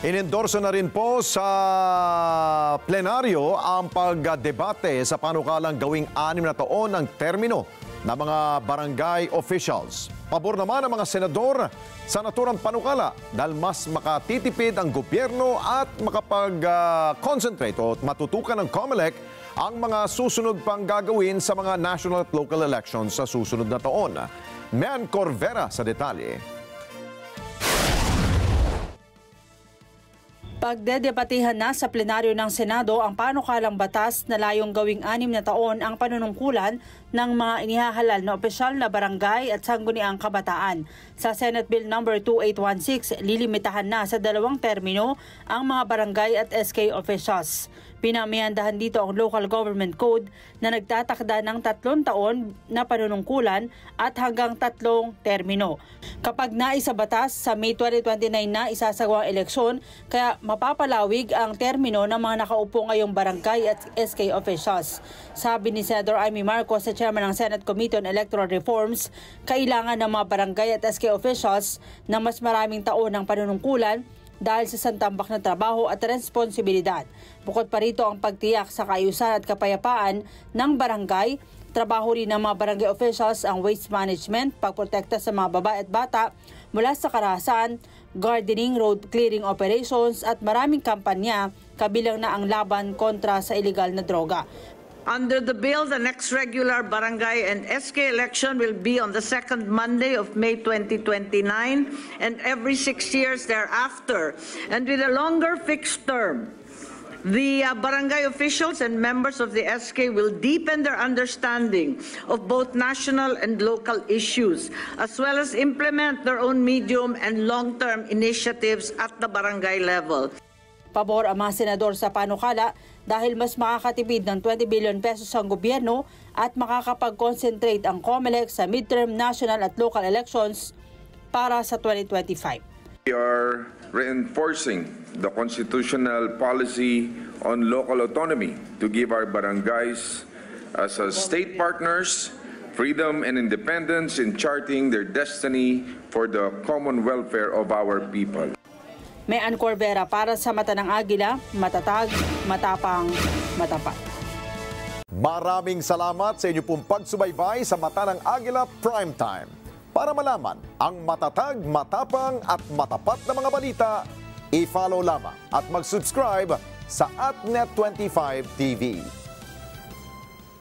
Inendorso na rin po sa plenaryo ang pagdebate sa panukalang gawing 6 na taon ang termino ng mga barangay officials. Pabor naman ang mga senador sa naturang panukala dahil mas makatitipid ang gobyerno at makapag-concentrate o matutukan ng COMELEC ang mga susunod pang gagawin sa mga national at local elections sa susunod na taon. Mean Corvera sa detalye. Pagdedebatehan na sa plenaryo ng Senado ang panukalang batas na layong gawing 6 na taon ang panunungkulan ng mga inihahalal na opisyal na barangay at sangguniang kabataan. Sa Senate Bill No. 2816, lilimitahan na sa 2 termino ang mga barangay at SK officials. Pinamihandahan dito ang Local Government Code na nagtatakda ng 3 taon na panunungkulan at hanggang 3 termino. Kapag naisa batas, sa May 2029 na isasagawa ang eleksyon, kaya mapapalawig ang termino ng mga nakaupo ngayong barangay at SK officials. Sabi ni Senator Amy Marcos sa chairman ng Senate Committee on Electoral Reforms, kailangan ng mga barangay at SK officials na mas maraming taon ng panunungkulan dahil sa santambak na trabaho at responsibilidad. Bukod pa rito ang pagtiyak sa kaayusan at kapayapaan ng barangay, trabaho rin ng mga barangay officials ang waste management, pagprotekta sa mga babae at bata mula sa karahasan, gardening, road clearing operations at maraming kampanya kabilang na ang laban kontra sa illegal na droga. Under the bill, the next regular barangay and SK election will be on the second Monday of May 2029 and every 6 years thereafter. And with a longer fixed term, the barangay officials and members of the SK will deepen their understanding of both national and local issues, as well as implement their own medium and long-term initiatives at the barangay level. Pabor ang mga senador sa panukala dahil mas makakatipid ng 20 billion pesos ang gobyerno at makakapag-concentrate ang COMELEC sa midterm, national at local elections para sa 2025. We are reinforcing the constitutional policy on local autonomy to give our barangays as state partners freedom and independence in charting their destiny for the common welfare of our people. Mean Corvera para sa Mata ng Agila, matatag, matapang, matapat. Maraming salamat sa inyo pong pagsubaybay sa Mata ng Agila Primetime. Para malaman ang matatag, matapang at matapat na mga balita, i-follow lamang at mag-subscribe sa AtNet25 TV.